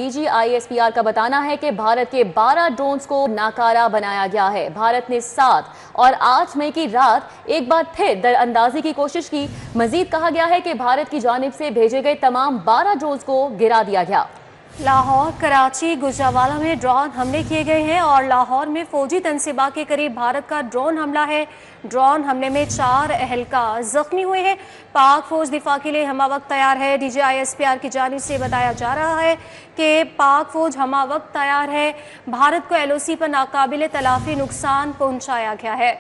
DGISPR का बताना है कि भारत के 12 ड्रोन्स को नाकारा बनाया गया है। भारत ने 7 और 8 मई की रात एक बार फिर दरअंदाजी की कोशिश की। मजीद कहा गया है कि भारत की जानिब से भेजे गए तमाम 12 ड्रोन्स को गिरा दिया गया। लाहौर, कराची, गुजरांवाला में ड्रोन हमले किए गए हैं और लाहौर में फौजी तनसीबा के करीब भारत का ड्रोन हमला है। ड्रोन हमले में 4 एहलकार जख्मी हुए हैं। पाक फौज दिफा के लिए हमा वक्त तैयार है। DGISPR की जानिब से बताया जा रहा है कि पाक फौज हमा वक्त तैयार है। भारत को LOC पर नाकाबिले तलाफी नुकसान पहुंचाया गया है।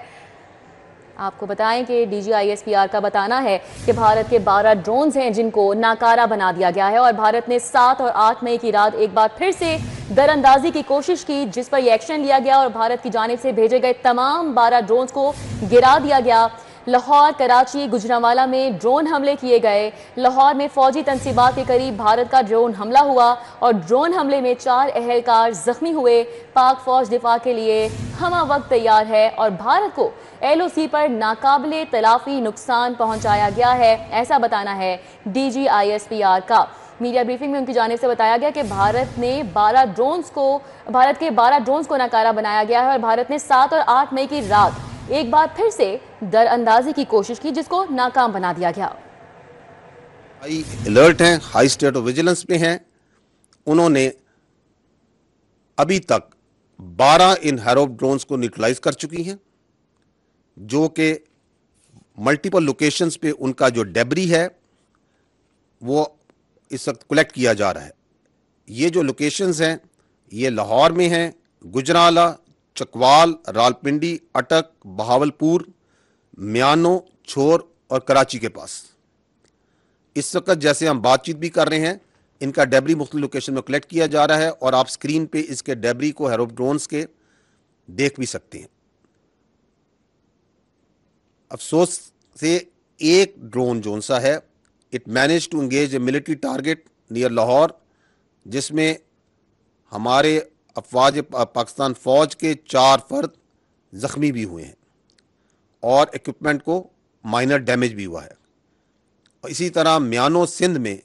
आपको बताएं कि DGISPR का बताना है कि भारत के 12 ड्रोन्स हैं जिनको नाकारा बना दिया गया है और भारत ने 7 और 8 मई की रात एक बार फिर से दरअंदाजी की कोशिश की, जिस पर यह एक्शन लिया गया और भारत की जानिब से भेजे गए तमाम 12 ड्रोन्स को गिरा दिया गया। लाहौर, कराची, गुजरांवाला में ड्रोन हमले किए गए। लाहौर में फौजी तनसीबात के करीब भारत का ड्रोन हमला हुआ और ड्रोन हमले में 4 एहलकार जख्मी हुए। पाक फौज दिफा के लिए हमा वक्त तैयार है और भारत को LOC पर नाकाबिले तलाफी नुकसान पहुंचाया गया है, ऐसा बताना है DGISPR का। मीडिया ब्रीफिंग में उनकी जानिब से बताया गया कि भारत के 12 ड्रोन्स को नाकारा बनाया गया है और भारत ने 7 और 8 मई की रात एक बार फिर से दरअंदाजी की कोशिश की, जिसको नाकाम बना दिया गया। हाई अलर्ट हैं, हाई स्टेट ऑफ विजिलेंस में हैं। उन्होंने अभी तक 12 इन हैरोप ड्रोन्स को न्यूट्रलाइज कर चुकी हैं, जो कि मल्टीपल लोकेशंस पे उनका जो डेब्री है वो इस वक्त कलेक्ट किया जा रहा है। ये जो लोकेशंस हैं ये लाहौर में हैं, गुजरांवाला, चकवाल, रावलपिंडी, अटक, बहावलपुर, म्यानो, छोर और कराची के पास। इस वक्त जैसे हम बातचीत भी कर रहे हैं, इनका डेब्री मुख्तलिफ लोकेशन में कलेक्ट किया जा रहा है और आप स्क्रीन पे इसके डेब्री को हैरोप ड्रोन्स के देख भी सकते हैं। अफसोस से एक ड्रोन जोन सा है, it manage to engage a military target near Lahore, जिसमें हमारे अफवाज पाकिस्तान फौज के 4 फर्द जख्मी भी हुए हैं और इक्विपमेंट को माइनर डैमेज भी हुआ है। और इसी तरह म्यानो सिंध में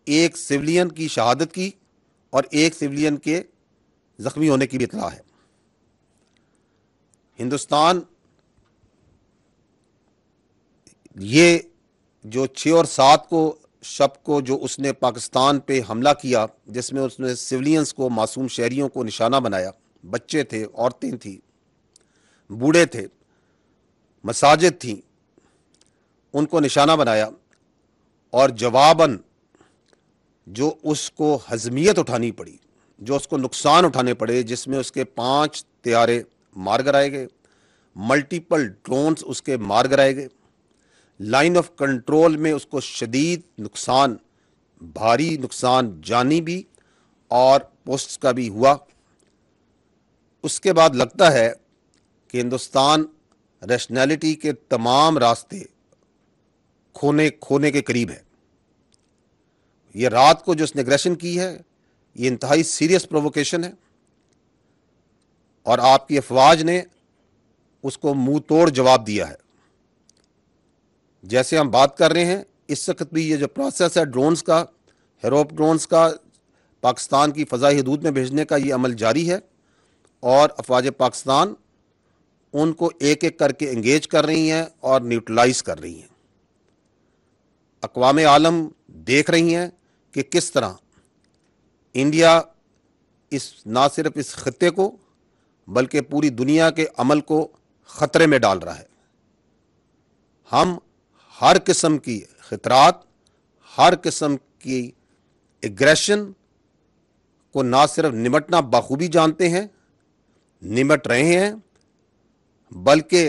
एक सिविलियन की शहादत की और एक सिविलियन के जख्मी होने की भी इत्तला है। हिंदुस्तान ये जो 6 और 7 को शब को जो उसने पाकिस्तान पे हमला किया, जिसमें उसने सिविलियंस को, मासूम शहरियों को निशाना बनाया, बच्चे थे, औरतें थी, बूढ़े थे, मसाजिद थी, उनको निशाना बनाया और जवाबन जो उसको हजमियत उठानी पड़ी, जो उसको नुकसान उठाने पड़े, जिसमें उसके 5 तैयारे मार गिराए गए, मल्टीपल ड्रोन्स उसके मार गिराए गए, लाइन ऑफ कंट्रोल में उसको शदीद नुकसान, भारी नुकसान जानी भी और पोस्ट्स का भी हुआ। उसके बाद लगता है कि हिंदुस्तान रैशनैलिटी के तमाम रास्ते खोने के करीब है। ये रात को जो उसने एग्रेशन की है, ये इंतहाई सीरियस प्रोवोकेशन है और आपकी अफवाज ने उसको मुंह तोड़ जवाब दिया है। जैसे हम बात कर रहे हैं, इस वक्त भी ये जो प्रोसेस है ड्रोन्स का, हैरोप ड्रोन्स का, पाकिस्तान की फ़ज़ाई हदूद में भेजने का ये अमल जारी है और अफवाज पाकिस्तान उनको एक एक करके एंगेज कर रही हैं और न्यूट्रलाइज कर रही हैं। अक़वाम आलम देख रही हैं कि किस तरह इंडिया ना सिर्फ इस खत्ते को बल्कि पूरी दुनिया के अमल को ख़तरे में डाल रहा है। हम हर किस्म की खतरात, हर किस्म की एग्रेशन को ना सिर्फ निमटना बखूबी जानते हैं, निमट रहे हैं, बल्कि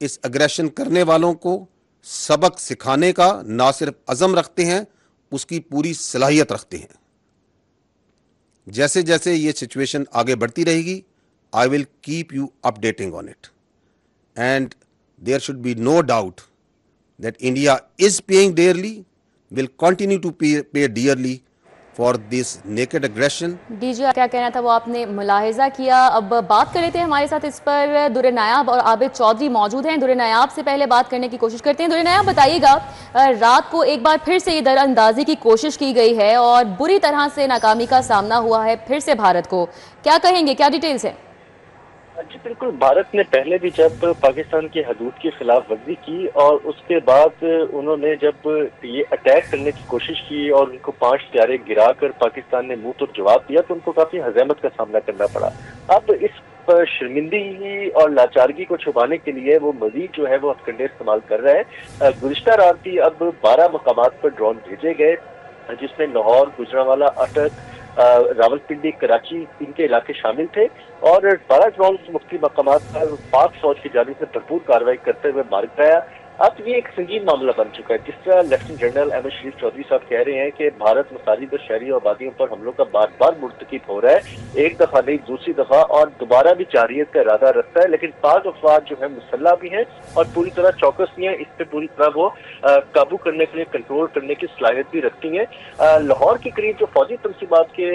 इस एग्रेशन करने वालों को सबक सिखाने का ना सिर्फ अज़म रखते हैं, उसकी पूरी सलाहियत रखते हैं। जैसे जैसे ये सिचुएशन आगे बढ़ती रहेगी, I will keep you updating on it and there should be no doubt that India is paying dearly, will continue to pay dearly for this naked aggression. DG क्या कहना था वो आपने मुलाहिजा किया। अब बात कर लेते हैं, हमारे साथ इस पर दुर्र नायाब और आबिद चौधरी मौजूद हैं। दुर्र नायाब से पहले बात करने की कोशिश करते हैं। दुर्र नायाब बताइएगा, रात को एक बार फिर से ये दरअंदाजी की कोशिश की गई है और बुरी तरह से नाकामी का सामना हुआ है फिर से भारत को, क्या कहेंगे, क्या डिटेल्स है? जी बिल्कुल, भारत ने पहले भी जब पाकिस्तान की हदूद की खिलाफ वर्जी की और उसके बाद उन्होंने जब ये अटैक करने की कोशिश की और उनको 5 प्यारे गिराकर पाकिस्तान ने मुंह तोड़ जवाब दिया तो उनको काफी हज़ामत का सामना करना पड़ा। अब इस शर्मिंदगी और लाचारगी को छुपाने के लिए वो मजीद जो है वो हथकंडे इस्तेमाल कर रहे हैं। गुज़िश्ता रात भी अब 12 मकामात पर ड्रोन भेजे गए, जिसमें लाहौर, गुजरांवाला, अटक, रावलपिंडी, कराची, इनके इलाके शामिल थे और 12 ड्रोन मुख्तलिफ मकामात पर पाक फौज की जानिब से भरपूर कार्रवाई करते हुए मार गिराया। अब ये एक संगीन मामला बन चुका है। जिस तरह लेफ्टिनेंट जनरल अहमद शरीफ चौधरी साहब कह रहे हैं कि भारत मसाजिद और शहरी आबादियों पर हमलों का बार बार मुर्तकिब हो रहा है, एक दफा नहीं दूसरी दफा, और दोबारा भी जारियत का इरादा रखता है, लेकिन पाक अफवाज जो है मुसल्ला भी हैं और पूरी तरह चौकस भी हैं। इस पर पूरी तरह वो काबू करने के लिए, कंट्रोल करने की सलाहियत भी रखती हैं। लाहौर के करीब जो फौजी तनसीबात के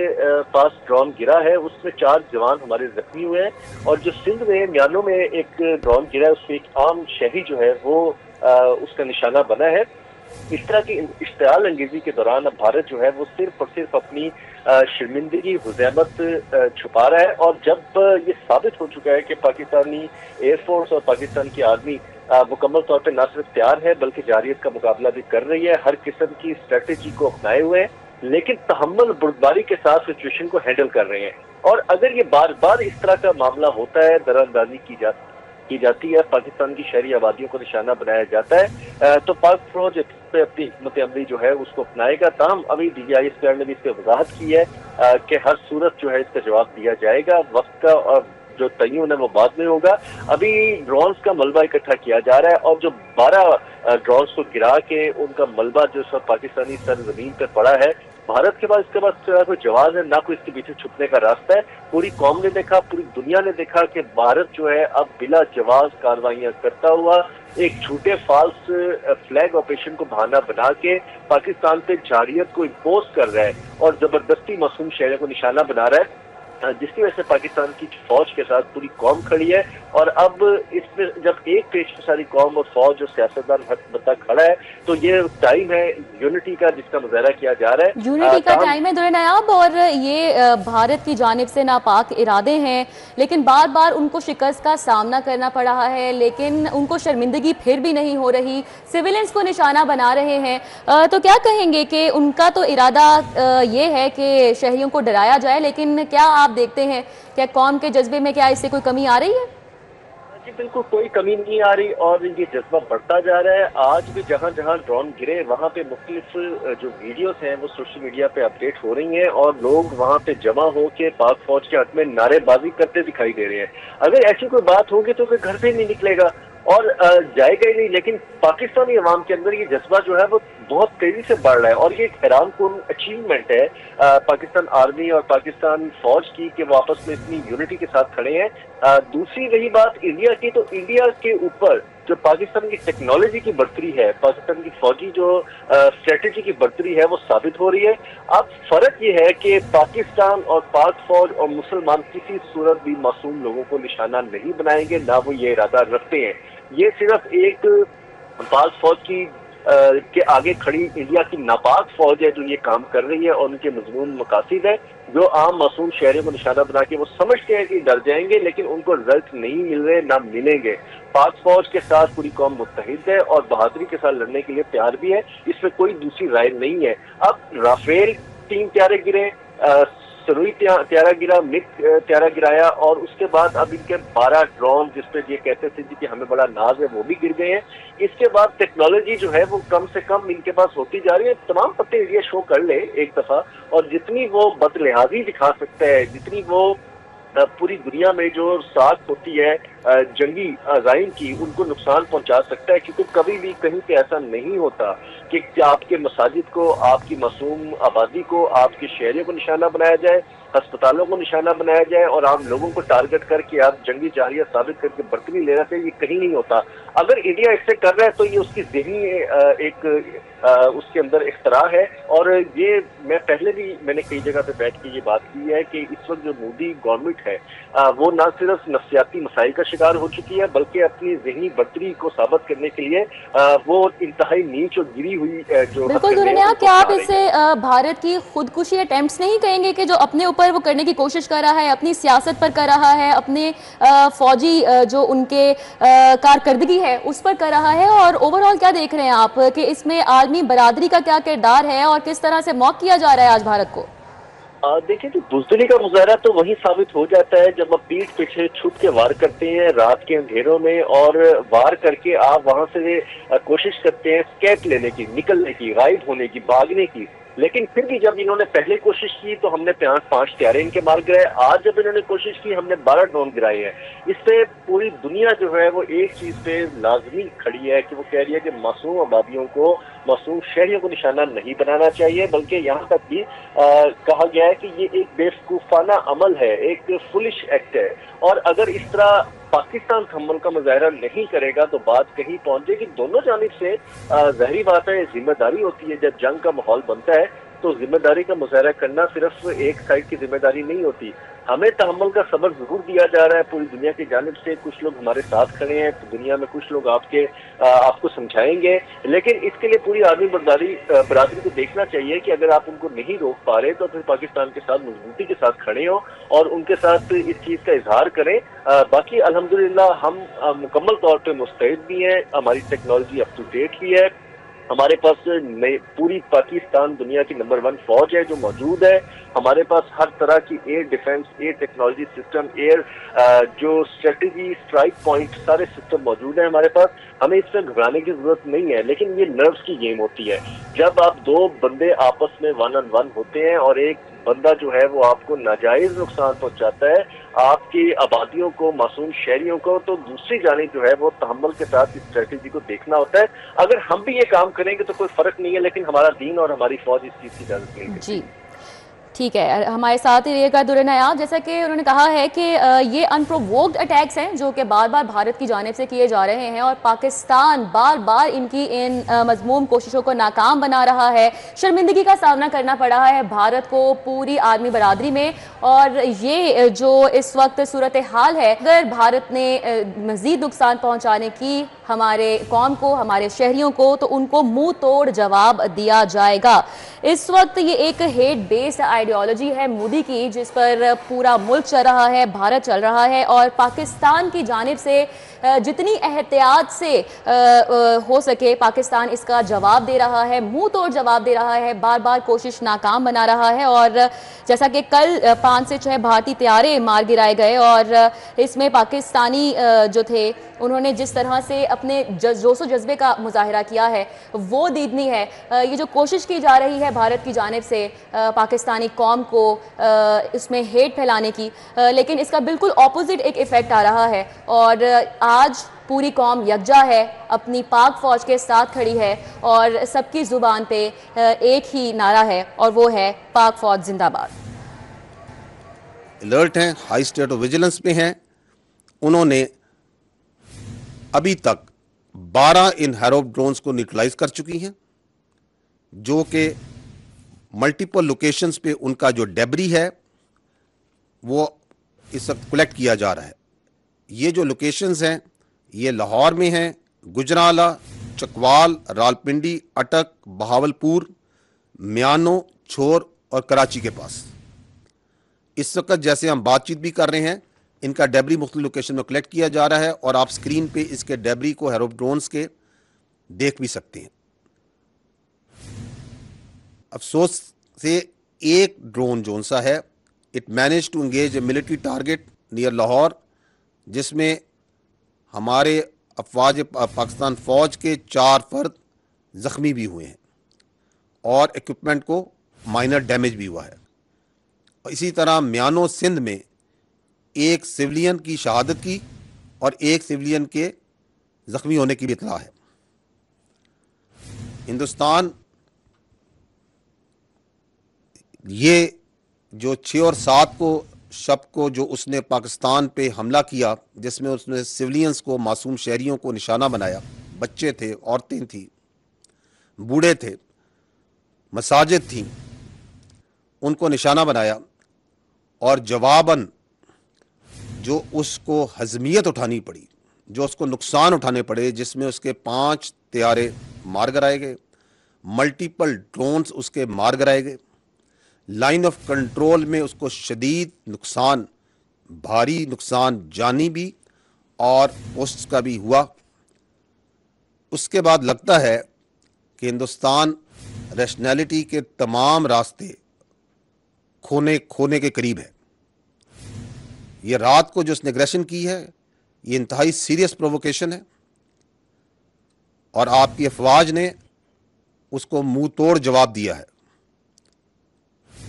पास ड्रोन गिरा है उसमें 4 जवान हमारे जख्मी हुए हैं और जो सिंध में म्यानो में एक ड्रोन गिरा है उसमें एक आम शहरी जो है वो उसका निशाना बना है। इस तरह की इश्तियाल अंगेजी के दौरान अब भारत जो है वो सिर्फ और सिर्फ अपनी शर्मिंदगी, हुज़ैमत छुपा रहा है और जब ये साबित हो चुका है कि पाकिस्तानी एयरफोर्स और पाकिस्तान की आर्मी मुकम्मल तौर पर न सिर्फ तैयार है बल्कि जारियत का मुकाबला भी कर रही है, हर किस्म की स्ट्रेटेजी को अपनाए हुए हैं, लेकिन तहम्मुल बुर्दबारी के साथ सिचुएशन को हैंडल कर रहे हैं। और अगर ये बार बार इस तरह का मामला होता है, दरअंदाजी की जाती है, पाकिस्तान की शहरी आबादियों को निशाना बनाया जाता है, तो पाक फौज पे अपनी हिकमत अमली जो है उसको अपनाएगा। ताहम अभी DGISPR ने भी इस पर वजाहत की है कि हर सूरत जो है इसका जवाब दिया जाएगा। वक्त का और जो तयन है वो बाद में होगा। अभी ड्रोन्स का मलबा इकट्ठा किया जा रहा है और जो 12 ड्रोन्स को गिरा के उनका मलबा जो सब पाकिस्तानी सरजमीन पर पड़ा है, भारत के पास इसके पास कोई जवाब है, ना कोई इसके पीछे छुपने का रास्ता है। पूरी कौम ने देखा, पूरी दुनिया ने देखा कि भारत जो है अब बिला जवाब कार्रवाइयां करता हुआ एक झूठे फाल्स फ्लैग ऑपरेशन को बहाना बना के पाकिस्तान पे जारियत को इम्पोज कर रहा है और जबरदस्ती मासूम शहरों को निशाना बना रहा है, जिसकी वजह से पाकिस्तान की फौज के साथ पूरी कौम खड़ी है। और अब इसमें जब एक पेश में सारी कौम और फौज और सियासतदान हर बंदा खड़ा है तो ये टाइम है यूनिटी का, जिसका मुजाहरा किया जा रहा है। यूनिटी का टाइम है दुर्र नायाब, और ये भारत की जानिब से नापाक इरादे हैं, लेकिन बार बार उनको शिकस्त का सामना करना पड़ रहा है, लेकिन उनको शर्मिंदगी फिर भी नहीं हो रही, सिविलियंस को निशाना बना रहे हैं। तो क्या कहेंगे कि उनका तो इरादा ये है कि शहरियों को डराया जाए, लेकिन क्या आप देखते हैं क्या कौम के जज्बे में क्या इससे कोई कमी आ रही है? जी बिल्कुल कोई कमी नहीं आ रही और ये जज्बा बढ़ता जा रहा है। आज भी जहाँ जहाँ ड्रोन गिरे वहाँ पे मुख्तलिफ जो वीडियोस हैं वो सोशल मीडिया पे अपडेट हो रही हैं और लोग वहाँ पे जमा हो के पाक फौज के हक में नारेबाजी करते दिखाई दे रहे हैं। अगर ऐसी कोई बात होगी तो फिर घर से ही नहीं निकलेगा और जाएगा ही नहीं, लेकिन पाकिस्तानी अवाम के अंदर ये जज्बा जो है वो बहुत तेजी से बढ़ रहा है और ये एक हैरानकुन अचीवमेंट है पाकिस्तान आर्मी और पाकिस्तान फौज की कि वो आपस में इतनी यूनिटी के साथ खड़े हैं। दूसरी रही बात इंडिया की, तो इंडिया के ऊपर जो पाकिस्तान की टेक्नोलॉजी की बढ़तरी है, पाकिस्तान की फौजी जो स्ट्रेटेजी की बढ़तरी है वो साबित हो रही है। अब फर्क ये है कि पाकिस्तान और पाक फौज और मुसलमान किसी सूरत भी मासूम लोगों को निशाना नहीं बनाएंगे, ना वो ये इरादा रखते हैं। ये सिर्फ एक पाक फौज की के आगे खड़ी इंडिया की नापाक फौज है जो ये काम कर रही है और उनके मजमून मकासद है जो आम मासूम शहरों को निशाना बना के वो समझते हैं कि डर जाएंगे, लेकिन उनको रिजल्ट नहीं मिल रहे, ना मिलेंगे। पाक फौज के साथ पूरी कौम मुत्तहिद है और बहादुरी के साथ लड़ने के लिए तैयार भी है, इसमें कोई दूसरी राय नहीं है। अब राफेल 3 त्यारे गिरे, सरूई त्यारा गिरा, मिग त्यारा गिराया और उसके बाद अब इनके 12 ड्रोन जिस पे ये कहते थे कि हमें बड़ा नाज है वो भी गिर गए हैं। इसके बाद टेक्नोलॉजी जो है वो कम से कम इनके पास होती जा रही है। तमाम पत्ते इंडिया शो कर ले एक दफा और जितनी वो बदलिहाजी दिखा सकता है, जितनी वो पूरी दुनिया में जो साख होती है जंगी अज़ाइम की उनको नुकसान पहुंचा सकता है, क्योंकि कभी भी कहीं पे ऐसा नहीं होता कि आपके मसाजिद को, आपकी मासूम आबादी को, आपके शहरियों को निशाना बनाया जाए, अस्पतालों को निशाना बनाया जाए और आम लोगों को टारगेट करके आप जंगी जारिया साबित करके बरतरी लेना चाहिए। ये कहीं नहीं होता। अगर इंडिया इससे कर रहा है तो ये उसकी ज़हनी एक उसके अंदर इख्तरा है। और ये मैंने कई जगह पे बैठ के ये बात की है कि इस वक्त जो मोदी गवर्नमेंट है वो ना सिर्फ नफ्सियाती मसाइल का शिकार हो चुकी है, बल्कि अपनी ज़हनी बर्तरी को साबित करने के लिए वो इंतहाई नीच और गिरी हुई जो बिल्कुल दुर्निया, क्या आप इससे भारत की खुदकुशी अटेम्प्ट्स नहीं कहेंगे कि जो अपने ऊपर वो करने की कोशिश कर रहा है, अपनी सियासत पर कर रहा है, अपने फौजी जो उनके कारकर्दगी है उस पर कर रहा है? और ओवरऑल क्या देख रहे हैं आप कि इसमें आलमी बरादरी का क्या किरदार है और किस तरह से मौक किया जा रहा है आज भारत को? देखिए, तो बुज़दिली का मुजाहरा तो वही साबित हो जाता है जब आप पीठ पीछे छुप के वार करते हैं रात के अंधेरों में, और वार करके आप वहां से कोशिश करते हैं स्केप लेने की, निकलने की, गायब होने की, भागने की। लेकिन फिर भी जब इन्होंने पहले कोशिश की तो हमने 5 तैयारे इनके मार गिराए। आज जब इन्होंने कोशिश की हमने 12 ड्रोन गिराए हैं। इससे पूरी दुनिया जो है वो एक चीज पे लाजमी खड़ी है कि वो कह रही है कि मासूम आबादियों को, मासूम शहरियों को निशाना नहीं बनाना चाहिए, बल्कि यहाँ तक भी कहा गया है कि ये एक बेवकूफाना अमल है, एक फुलिश एक्ट है। और अगर इस तरह पाकिस्तान तहम्मुल का मुजाहरा नहीं करेगा तो बात कहीं पहुंच जाएगी। दोनों जानिब से ज़ाहिरी बात है, जिम्मेदारी होती है। जब जंग का माहौल बनता है तो जिम्मेदारी का मुजाहरा करना सिर्फ एक साइड की जिम्मेदारी नहीं होती। हमें तहम्मुल का सबक जरूर दिया जा रहा है पूरी दुनिया की जानिब से। कुछ लोग हमारे साथ खड़े हैं, दुनिया में कुछ लोग आपको समझाएंगे, लेकिन इसके लिए पूरी आदमी बरादरी को देखना चाहिए कि अगर आप उनको नहीं रोक पा रहे तो फिर पाकिस्तान के साथ मजबूती के साथ खड़े हो और उनके साथ इस चीज का इजहार करें। बाकी अल्हम्दुलिल्लाह हम मुकम्मल तौर पर मुस्तैद भी हैं, हमारी टेक्नोलॉजी अप टू डेट भी है, हमारे पास पूरी पाकिस्तान दुनिया की नंबर 1 फौज है जो मौजूद है। हमारे पास हर तरह की air defence, air technology system, air जो स्ट्रेटजी, स्ट्राइक पॉइंट, सारे सिस्टम मौजूद हैं हमारे पास। हमें इसमें घबराने की जरूरत नहीं है, लेकिन ये नर्व्स की गेम होती है। जब आप दो बंदे आपस में 1-on-1 होते हैं और एक बंदा जो है वो आपको नाजायज नुकसान पहुंचाता है, आपकी आबादियों को, मासूम शहरियों को, तो दूसरी जानिब जो है वो तहम्मुल के साथ इस स्ट्रेटेजी को देखना होता है। अगर हम भी ये काम करेंगे तो कोई फर्क नहीं है, लेकिन हमारा दीन और हमारी फौज इस चीज की इजाजत नहीं देती। जी ठीक है, हमारे साथ ही रहिएगा दुर्निया। जैसा कि उन्होंने कहा है कि ये अनप्रोवोक्ड अटैक्स हैं जो कि बार बार भारत की जानिब से किए जा रहे हैं और पाकिस्तान बार बार इनकी इन मजमूम कोशिशों को नाकाम बना रहा है। शर्मिंदगी का सामना करना पड़ रहा है भारत को पूरी आर्मी बरादरी में। और ये जो इस वक्त सूरत हाल है, अगर भारत ने मज़ीद नुकसान पहुँचाने की हमारे कौम को, हमारे शहरियों को, तो उनको मुंह तोड़ जवाब दिया जाएगा। इस वक्त ये एक हेट बेस्ड आइडियोलॉजी है मोदी की, जिस पर पूरा मुल्क चल रहा है, भारत चल रहा है, और पाकिस्तान की जानिब से जितनी एहतियात से हो सके पाकिस्तान इसका जवाब दे रहा है, मुंह तोड़ जवाब दे रहा है, बार बार कोशिश नाकाम बना रहा है। और जैसा कि कल 5 से 6 भारतीय तैयारे मार गिराए गए और इसमें पाकिस्तानी जो थे उन्होंने जिस तरह से अपने जोशो जज्बे का मुजाहिरा किया है वो दीदनी है। ये जो कोशिश की जा रही है भारत की जानिब से पाकिस्तानी कौम को इसमें हेट फैलाने की, लेकिन इसका बिल्कुल ऑपोजिट एक इफ़ेक्ट आ रहा है। और आज पूरी कौम यकजा है, अपनी पाक फौज के साथ खड़ी है और सबकी ज़ुबान पे एक ही नारा है और वो है पाक फौज जिंदाबाद। अलर्ट हैं, हाई स्टेट ऑफ विजिलेंस पे हैं। उन्होंने अभी तक 12 इन हैरोप ड्रोन्स को न्यूट्रलाइज कर चुकी हैं, जो कि मल्टीपल लोकेशंस पे उनका जो डेबरी है वो इस वक्त कलेक्ट किया जा रहा है। ये जो लोकेशंस हैं ये लाहौर में हैं, गुजराला, चकवाल, रावलपिंडी, अटक, बहावलपुर, म्यानो, छोर और कराची के पास। इस वक्त जैसे हम बातचीत भी कर रहे हैं, इनका डेबरी मुख्तलिफ लोकेशन में कलेक्ट किया जा रहा है और आप स्क्रीन पे इसके डेबरी को हैरोप ड्रोन्स के देख भी सकते हैं। अफसोस से एक ड्रोन जोन सा है, it manage to engage a military target near Lahore, जिसमें हमारे अफवाज पाकिस्तान फौज के 4 फर्द जख्मी भी हुए हैं और इक्विपमेंट को माइनर डैमेज भी हुआ है। इसी तरह म्यानो सिंध में एक सिविलियन की शहादत की اور ایک سویلین کے زخمی ہونے کی بھی اطلاع ہے۔ ہندوستان یہ جو 6 اور 7 کو شب کو جو اس نے پاکستان پہ حملہ کیا، جس میں اس نے سویلینز کو، معصوم شہریوں کو نشانہ بنایا، بچے تھے، عورتیں تھیں، بوڑھے تھے، مساجد تھیں، ان کو نشانہ بنایا، اور جواباً جو اس کو ہضمیت اٹھانی پڑی، جو اس کو نقصان اٹھانے پڑے، جس میں اس کے 5 طیارے مار گرائے گئے، ملٹیپل ڈرونز اس کے مار گرائے گئے، لائن آف کنٹرول میں اس کو شدید نقصان، بھاری نقصان جانی بھی اور پوسٹس کا بھی ہوا۔ اس کے بعد لگتا ہے کہ ہندوستان ریشنلٹی کے تمام راستے کھونے کے قریب ہے۔ یہ رات کو جو اس نے اگریشن کی ہے، یہ انتہائی سیریس پرووکیشن ہے، اور آپ کی افواج نے اس کو منہ توڑ جواب دیا ہے۔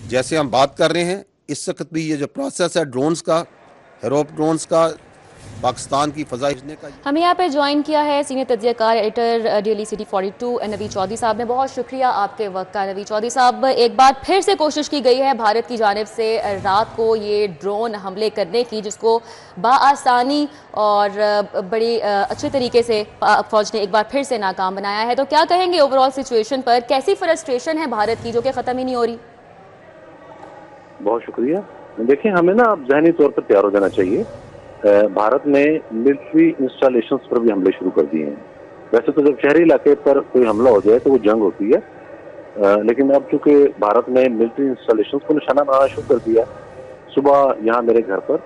جیسے ہم بات کر رہے ہیں، اس وقت بھی یہ جو پروسیس ہے ڈرونز کا، ہیروپ ڈرونز کا، پاکستان کی فضائی کا، ہمیں یہاں پہ جوائن کیا ہے سینئر تجزیہ کار ایڈیٹر ڈیلی سٹی 42 نوید چودھری صاحب نے۔ بہت شکریہ آپ کے وقت کا نوید چودھری صاحب۔ ایک بار پھر سے کوشش کی گئی ہے بھارت کی جانب سے رات کو یہ ڈرون حملے کرنے کی، جس کو بآسانی اور بڑی اچھے طریقے سے فوج نے ایک بار پھر سے ناکام بنایا ہے۔ تو کیا کہیں گے اوور آل سچویشن پر؟ کیسی فرسٹریشن ہے بھارت کی جو کہ ختم ہی نہیں ہو رہی؟ بہت شکریہ۔ دیکھیں، ہمیں نا اب ذہنی طور پر تیار ہو جانا چاہیے۔ بھارت نے ملٹری انسٹالیشنز پر بھی حملے شروع کر دیے ہیں۔ ویسے تو جب شہری علاقے پر کوئی حملہ ہو جائے تو وہ جنگ ہوتی ہے، لیکن اب چونکہ بھارت نے ملٹری انسٹالیشنز کو نشانہ بنانا شروع کر دیا، صبح یہاں میرے گھر پر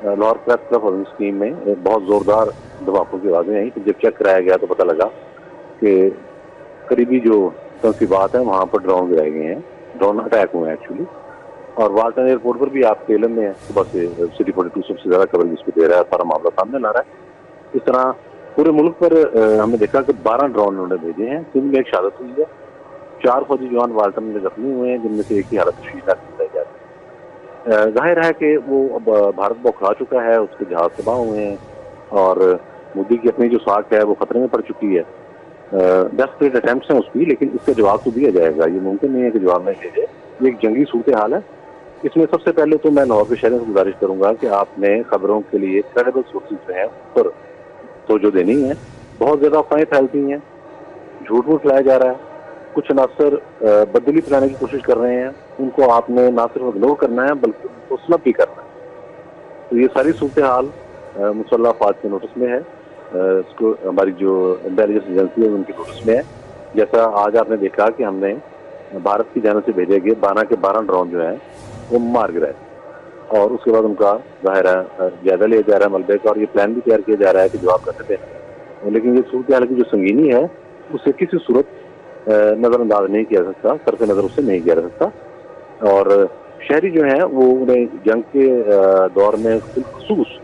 Lahore press club housing scheme میں بہت زوردار دھماکوں کی آوازیں آئیں۔ تو جب چیک کرایا گیا تو پتہ لگا کہ قریبی جو تنصیبات ہیں وہاں پر ڈرون گرائے گئے ہیں، ڈرون اٹیک ہوئے ہیں ایکچولی۔ اور والٹن ایئرپورٹ پر بھی آپ کے علم میں صبح سے سٹی 42 سب سے زیادہ کوریج اس پہ دے رہا ہے، سارا معاملہ سامنے لا رہا ہے۔ اس طرح پورے ملک پر ہم نے دیکھا کہ 12 ڈرون انہوں نے بھیجے ہیں، جن میں ایک شہادت ہوئی ہے، 4 فوجی جوان والٹن میں زخمی ہوئے ہیں، جن میں سے ایک کی حالت تشویشناک بتائی جاتی ہے۔ ظاہر ہے کہ وہ اب بھارت بوکھلا چکا ہے، اس کے جہاز تباہ ہوئے ہیں، اور مودی کی اپنی جو ساکھ ہے وہ خطرے میں پڑ چکی ہے۔ ڈیسپریٹ اٹیمپٹس ہیں اس کی، لیکن اس کا جواب تو دیا جائے گا، یہ ممکن نہیں ہے کہ جواب نہیں دیا جائے۔ یہ ایک جنگی صورتحال ہے۔ اس میں سب سے پہلے تو میں لاہور کے شہریوں سے گزارش کروں گا کہ آپ نے خبروں کے لیے کریڈیبل سورسز جو ہیں اس پر توجہ دینی ہے۔ بہت زیادہ افواہیں پھیلتی ہیں، جھوٹ موٹ پھیلایا جا رہا ہے، کچھ عناصر بدلی پھیلانے کی کوشش کر رہے ہیں، ان کو آپ نے نہ صرف اگنور کرنا ہے بلکہ ان کو سلب بھی کرنا ہے۔ تو یہ ساری صورتحال مسلح افواج کے نوٹس میں ہے، اس کو ہماری جو انٹیلیجنس ایجنسی ہے ان کے نوٹس میں ہے۔ جیسا آج آپ نے دیکھا کہ ہم نے بھارت کی جانب سے بھیجے گئے 12 کے 12 ڈرون جو ہیں وہ مار گرائے، اور اس کے بعد ان کا ظاہر ہے جائزہ لیا جا رہا ہے ملبے کا، اور یہ پلان بھی تیار کیا جا رہا ہے کہ جواب کیسے دینا ہے۔ لیکن یہ صورتحال کی جو سنگینی ہے اسے کسی صورت نظر انداز نہیں کیا جا سکتا، صرف نظر اس سے نہیں کیا جا سکتا۔ اور شہری جو ہیں وہ انہیں جنگ کے دور میں بالخصوص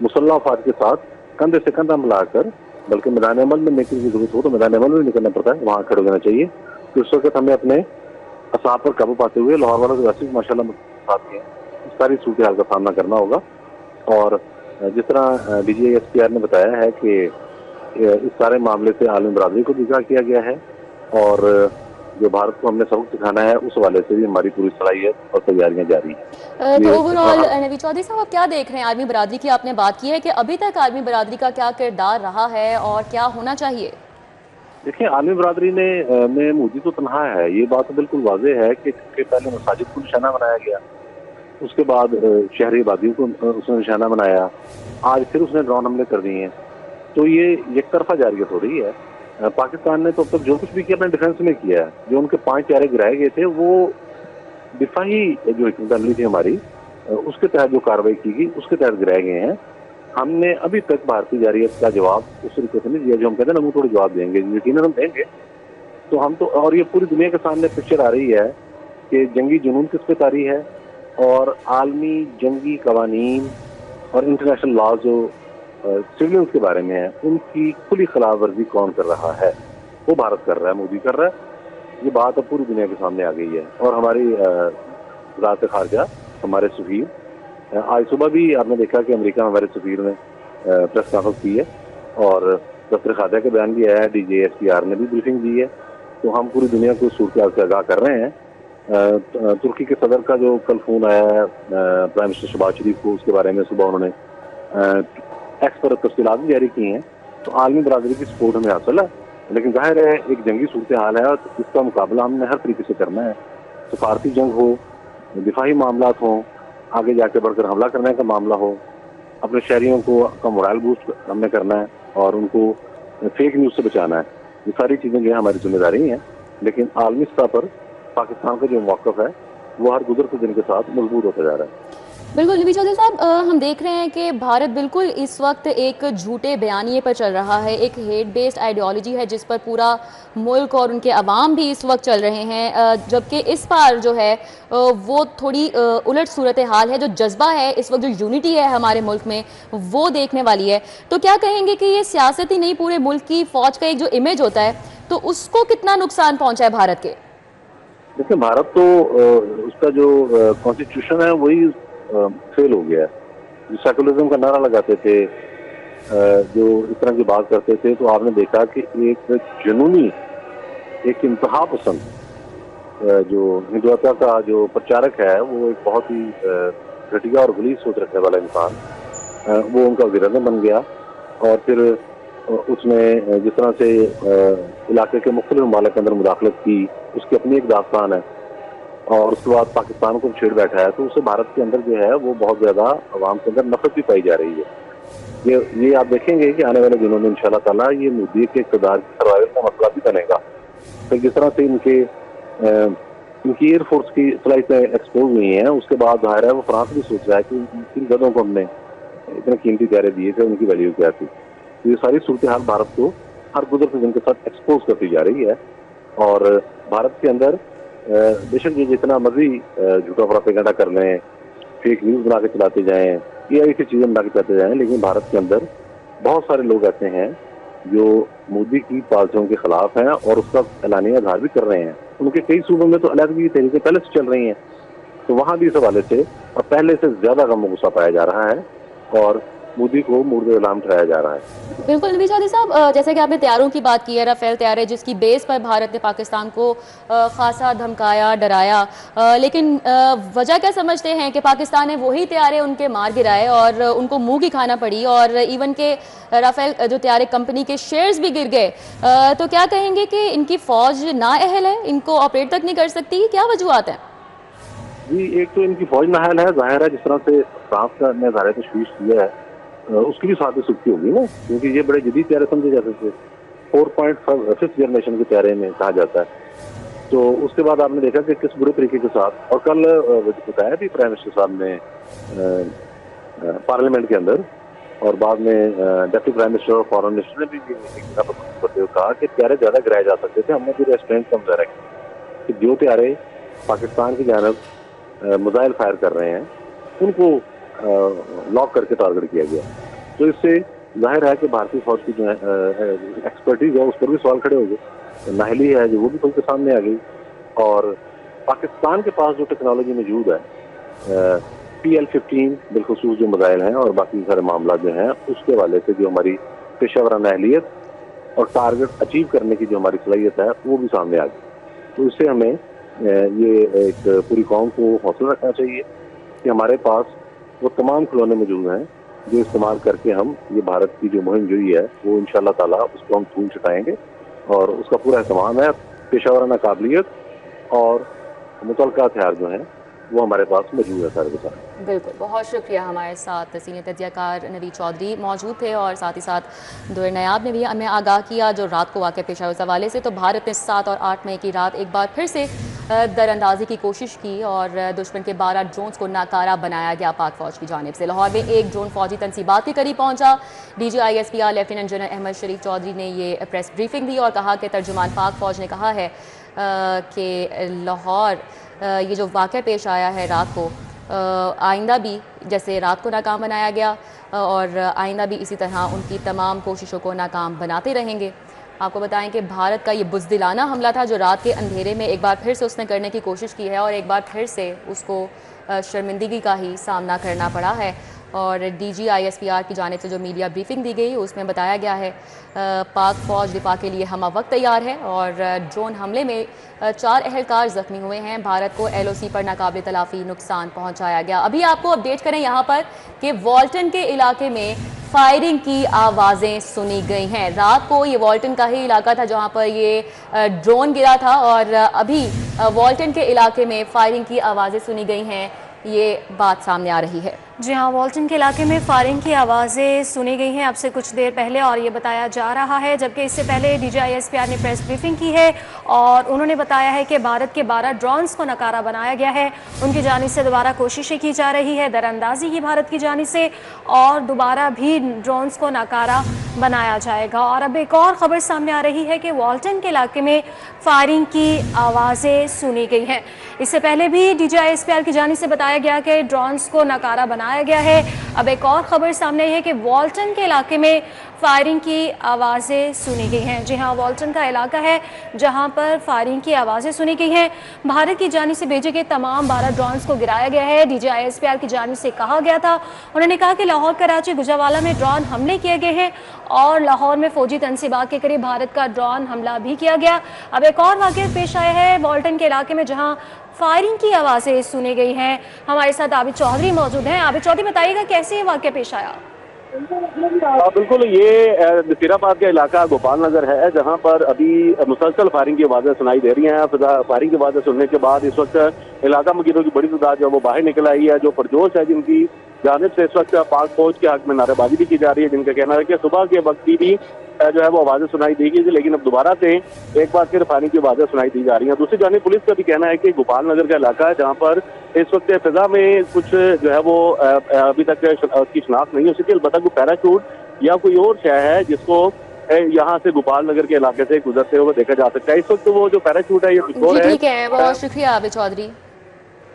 مسلح افواج کے ساتھ کندھے سے کندھا ملا کر، بلکہ میدان عمل میں نکلنے کی ضرورت ہو تو میدان عمل میں نکلنا پڑتا ہے، وہاں کھڑے ہو جانا چاہیے۔ تو اس وقت ہمیں اپنے اصحاب پر قابو پاتے ہوئے لاہور والوں کے ویسے ماشاء اللہ ساتھ ہیں، اس ساری صورتحال کا سامنا کرنا ہوگا۔ اور جس طرح D G S P R نے بتایا ہے کہ اس سارے معاملے سے عالمی برادری کو بھی آگاہ کیا گیا ہے، اور جو بھارت کو ہم نے سبق سکھانا ہے اس حوالے سے بھی ہماری پوری صلاحیت اور تیاریاں جاری ہیں۔ تو اوور آل نوید چودھری صاحب آپ کیا دیکھ رہے ہیں عالمی برادری کی؟ آپ نے بات کی ہے کہ ابھی تک عالمی برادری کا کیا کردار رہا ہے اور کیا ہونا چاہیے؟ دیکھیں، عالمی برادری میں مودی تو تنہا ہے، یہ بات بالکل واضح ہے کہ پہلے مساجد کو نشانہ بنایا گیا، اس کے بعد شہری آبادیوں کو اس نے نشانہ بنایا، آج پھر اس نے ڈرون حملے کر دیے ہیں۔ تو یہ یک طرفہ جاریت ہو رہی ہے۔ پاکستان نے تو اب تک جو کچھ بھی کیا اپنے ڈیفینس میں کیا ہے، جو ان کے 5 طیارے گرائے گئے تھے وہ دفاعی جو حکمت عملی تھی ہماری، اس کے تحت جو کارروائی کی گئی اس کے تحت گرائے گئے ہیں۔ ہم نے ابھی تک بھارتی جارحیت کا جواب اس طریقے سے نہیں دیا جو ہم کہتے ہیں نا، ہم تھوڑے جواب دیں گے، یقیناً ہم دیں گے۔ تو ہم تو، اور یہ پوری دنیا کے سامنے پکچر آ رہی ہے کہ جنگی جنون کس پہ طاری ہے، اور عالمی جنگی قوانین اور انٹرنیشنل لاز جو سویلینز کے بارے میں ہیں ان کی کھلی خلاف ورزی کون کر رہا ہے؟ وہ بھارت کر رہا ہے، مودی کر رہا ہے۔ یہ بات اب پوری دنیا کے سامنے آ گئی ہے، اور ہماری وزارت خارجہ، ہمارے سفیر، آج صبح بھی آپ نے دیکھا کہ امریکہ میں ہمارے سفیر نے प्रेस कॉन्फ्रेंस की है और दफ्तर खादिया का बयान भी आया है, DGISPR ने भी ब्रीफिंग दी है। तो हम पूरी दुनिया को सूरत से आगाह कर रहे हैं। तुर्की के सदर का जो कल फोन आया है प्राइम मिनिस्टर शहबाज शरीफ को, उसके बारे में सुबह उन्होंने एक्स पर तफसीलात भी जारी की हैं। तो आलमी बरादरी की सपोर्ट हमें हासिल है, लेकिन जाहिर है एक जंगी सूरत हाल है और इसका मुकाबला हमने हर तरीके से करना है। सफारती जंग हो, दिफाही मामलात हो, आगे जाके बढ़कर हमला करने का मामला हो, अपने शहरियों को का मोरल बूस्ट हमने करना है और उनको फेक न्यूज़ से बचाना है। ये सारी चीज़ें जो है हमारी जिम्मेदारी हैं, लेकिन आलमी सतह पर पाकिस्तान का जो मौक़िफ़ है वो हर गुजरते दिन के साथ मजबूत होता जा रहा है। बिल्कुल नबी चौधरी साहब, हम देख रहे हैं कि भारत बिल्कुल इस वक्त एक झूठे बयानिए पर चल रहा है, एक हेट बेस्ड आइडियोलॉजी है जिस पर पूरा मुल्क और उनके अवाम भी इस वक्त चल रहे हैं, जबकि इस बार जो है वो थोड़ी उलट सूरत हाल है। जो जज्बा है इस वक्त, जो यूनिटी है हमारे मुल्क में, वो देखने वाली है। तो क्या कहेंगे कि ये सियासत ही नहीं, पूरे मुल्क की फ़ौज का एक जो इमेज होता है, तो उसको कितना नुकसान पहुँचा है भारत के? देखिए, भारत तो उसका जो कॉन्स्टिट्यूशन है वही फेल हो गया है। जो सेकुलरिज्म का नारा लगाते थे, जो इस तरह की बात करते थे, तो आपने देखा कि एक जुनूनी, एक इंतहा पसंद जो हिंदुत्व का जो प्रचारक है, वो एक बहुत ही घटिया और गलीज सोच रखने वाला इंसान वो उनका वज़ीर-ए-आज़म बन गया। और फिर उसने जिस तरह से इलाके के मुख्तलिफ ममालिक के अंदर मुदाखलत की, उसकी अपनी एक दास्तान है और उसके बाद पाकिस्तान को छेड़ बैठा है। तो उससे भारत के अंदर जो है वो बहुत ज़्यादा अवाम के अंदर नफरत भी पाई जा रही है। ये आप देखेंगे कि आने वाले दिनों में इंशाल्लाह ताला ये मोदी के इक़्तिदार की सर्वाइवल का मसला भी बनेगा। तो जिस तरह से इनकी एयरफोर्स की सलाहियतें एक्सपोज हुई हैं, उसके बाद ज़ाहिर है वो फ्रांस भी सोच रहा है कि इन गधों को हमने इतने कीमती प्यारे दिए थे, उनकी वैल्यू क्या थी। तो ये सारी सूरत हाल भारत को हर गुजरते दिन के साथ एक्सपोज करती जा रही है। और भारत के अंदर बेशक ये जितना मर्जी झूठा प्रोपेगेंडा कर लें, फेक न्यूज़ बना के चलाते जाएं, ये ऐसी चीज़ें बना के चलाते जाएं, लेकिन भारत के अंदर बहुत सारे लोग ऐसे हैं जो मोदी की पॉलिसियों के खिलाफ हैं और उसका एलानिया इज़हार भी कर रहे हैं। उनके कई सूबों में तो अलहदगी तहरीकें पहले से चल रही हैं, तो वहाँ भी इस हवाले से और पहले से ज़्यादा गम गुस्सा पाया जा रहा है और मोदी को मुर्द-ए-इलाम ठहराया जा रहा है। बिल्कुल नबी चौधरी साहब, जैसे कि आपने तैयारों की बात की है, राफेल तैयारे जिसकी बेस पर भारत ने पाकिस्तान को खासा धमकाया, डराया, लेकिन वजह क्या समझते हैं कि पाकिस्तान ने वही तैयारे उनके मार गिराए और उनको मुंह की खाना पड़ी और इवन के राफेल जो तैयारे कंपनी के शेयर्स भी गिर गए। तो क्या कहेंगे कि इनकी फ़ौज नाअहल है, इनको ऑपरेट तक नहीं कर सकती, क्या वजूहत हैं? जी, एक तो इनकी फौज नाअहल है, जाहिर है जिस तरह से फ्रांस ने ज़ाहिर तशवीश किया है उसकी भी साथ सुखी होगी ना, क्योंकि ये बड़े जदीद तैयारे समझे जाते थे। 4.5 जनरेशन के तैयारे में कहा जाता है। तो उसके बाद आपने देखा कि किस बुरे तरीके के साथ, और कल बताया भी प्राइम मिनिस्टर साहब ने पार्लियामेंट के अंदर, और बाद में डिप्टी प्राइम मिनिस्टर और फॉरेन मिनिस्टर ने भी करते हुए कहा कि तैयारे ज़्यादा गिराए जा सकते थे। हमने भी रेस्टोरेंट कम ज़रा कि जो तैयारे पाकिस्तान की जानब मिसाइल फायर कर रहे हैं उनको लॉक करके टारगेट किया गया। तो इससे जाहिर है कि भारतीय फौज की जो है एक्सपर्टीज है उस पर भी सवाल खड़े हो गए। नाहली है जो वो भी उनके सामने आ गई। और पाकिस्तान के पास जो टेक्नोलॉजी मौजूद है, PL-15 बिलखुसूस जो मिसाइल हैं और बाकी सारे मामला जो हैं, उसके हवाले से जो हमारी पेशेवराना अहलियत और टारगेट अचीव करने की जो हमारी सलाहियत है वो भी सामने आ गई। तो इससे हमें ये एक पूरी कौम को हौसला रखना चाहिए कि हमारे पास वो तमाम खिलौने मौजूद हैं जो इस्तेमाल करके हम ये भारत की जो मुहिम जोई है वो इंशाल्लाह ताला उसको हम धूल छुटाएंगे और उसका पूरा एहतमाम है। पेशावराना काबिलियत और मुतलका हथियार जो हैं वो हमारे पास मौजूद है सारे के सारे। बिल्कुल, बहुत शुक्रिया। हमारे साथ सीनियर तज्ज़ियाकार नबी चौधरी मौजूद थे और साथ ही साथ दुर नायाब ने भी हमें आगाह किया जो रात को वाक़या पेश आए उस हवाले से। तो भारत ने 7 और 8 मई की रात एक बार फिर से दरअंदाजी की कोशिश की और दुश्मन के 12 ड्रोन्स को नाकारा बनाया गया पाक फ़ौज की जानिब से। लाहौर में एक ड्रोन फ़ौजी तनसीबात के करीब पहुंचा। DGISPR लेफ्टिनेंट जनरल अहमद शरीफ चौधरी ने ये प्रेस ब्रीफिंग दी और कहा कि तर्जुमान पाक फ़ौज ने कहा है कि लाहौर ये जो वाक़या पेश आया है रात को, आइंदा भी जैसे रात को नाकाम बनाया गया और आइंदा भी इसी तरह उनकी तमाम कोशिशों को नाकाम बनाते रहेंगे। आपको बताएं कि भारत का ये बुज़दिलाना हमला था जो रात के अंधेरे में एक बार फिर से उसने करने की कोशिश की है और एक बार फिर से उसको शर्मिंदगी का ही सामना करना पड़ा है। اور DGISPR کی جانب سے جو میڈیا بریفنگ دی گئی اس میں بتایا گیا ہے پاک فوج دفاع کے لیے ہمہ وقت تیار ہے اور ڈرون حملے میں 4 اہلکار زخمی ہوئے ہیں. بھارت کو LOC پر ناقابل تلافی نقصان پہنچایا گیا. ابھی آپ کو اپڈیٹ کریں یہاں پر کہ والٹن کے علاقے میں فائرنگ کی آوازیں سنی گئی ہیں. رات کو یہ والٹن کا ہی علاقہ تھا جہاں پر یہ ڈرون گرا تھا اور ابھی والٹن کے علاقے میں فائرنگ کی آوازیں سنی گئی ہیں. یہ بات سامنے آ رہی ہے. جی ہاں، والٹن کے علاقے میں فائرنگ کی آوازیں سنی گئی ہیں اب سے کچھ دیر پہلے اور یہ بتایا جا رہا ہے، جبکہ اس سے پہلے DGISPR نے پریس بریفنگ کی ہے اور انہوں نے بتایا ہے کہ بھارت کے 12 ڈرونز کو ناکارہ بنایا گیا ہے. ان کی جانب سے دوبارہ کوششیں کی جا رہی ہے، دراندازی کی بھارت کی جانب سے، اور دوبارہ بھی ڈرونز کو ناکارہ بنایا جائے گا. اور اب ایک اور خبر سامنے آ رہی ہے کہ والٹن کے علاقے میں فائرنگ کی آوازیں سنی گئی ہیں. اس سے پہلے بھی DGISPR کی جانب سے بتایا گیا کہ ڈرونز کو ناکارہ بنایا گیا ہے. اب ایک اور خبر سامنے ہے کہ والٹن کے علاقے میں فائرنگ کی آوازیں سنی گئی ہیں. جی ہاں، والٹن کا علاقہ ہے جہاں پر فائرنگ کی آوازیں سنی گئی ہیں. بھارت کی جانب سے بھیجے گئے تمام 12 ڈرونز کو گرایا گیا ہے. DGISPR کی جانب سے کہا گیا تھا، انہوں نے کہا کہ لاہور، کراچی، گوجرانوالہ میں ڈرون حملے کیے گئے ہیں اور لاہور میں فوجی تنصیبات کے قریب بھارت کا ڈرون حملہ بھی کیا گیا. اب ایک اور واقعہ پیش آیا ہے والٹن کے علاقے میں جہاں فائرنگ کی آوازیں سنی گئی ہیں. ہمارے ساتھ عابد چودھری موجود ہیں. عابد چودھری، بتائیے گا کیسے یہ واقعہ پیش آیا؟ بالکل، یہ نصیر آباد کا علاقہ گوپال نگر ہے جہاں پر ابھی مسلسل فائرنگ کی آوازیں سنائی دے رہی ہیں. فائرنگ کی آوازیں سننے کے بعد اس وقت علاقہ مکینوں کی بڑی تعداد جو وہ باہر نکل آئی ہے، جو پرجوش ہے، جن کی جانب سے اس وقت پاک فوج کے حق میں نعرے بازی بھی کی جا رہی ہے، جن کا کہنا ہے کہ صبح کے وقت بھی جو ہے وہ آوازیں سنائی دی گئی، لیکن اب دوبارہ سے ایک بار پھر فائرنگ کی آوازیں سنائی دی جا رہی ہیں. دوسری جانب پولیس کا بھی کہنا ہے کہ گوپال نگر کا علاقہ ہے جہاں پر اس وقت فضا میں کچھ جو ہے وہ ابھی تک اس کی شناخت نہیں ہو سکی. البتہ کوئی پیراشوٹ یا کوئی اور شے ہے جس کو یہاں سے گوپال نگر کے علاقے سے گزرتے ہوئے دیکھا جا سکتا ہے. اس وقت وہ جو پیراشوٹ ہے یہ ٹھیک ہے، بہت شکریہ عابد چودھری.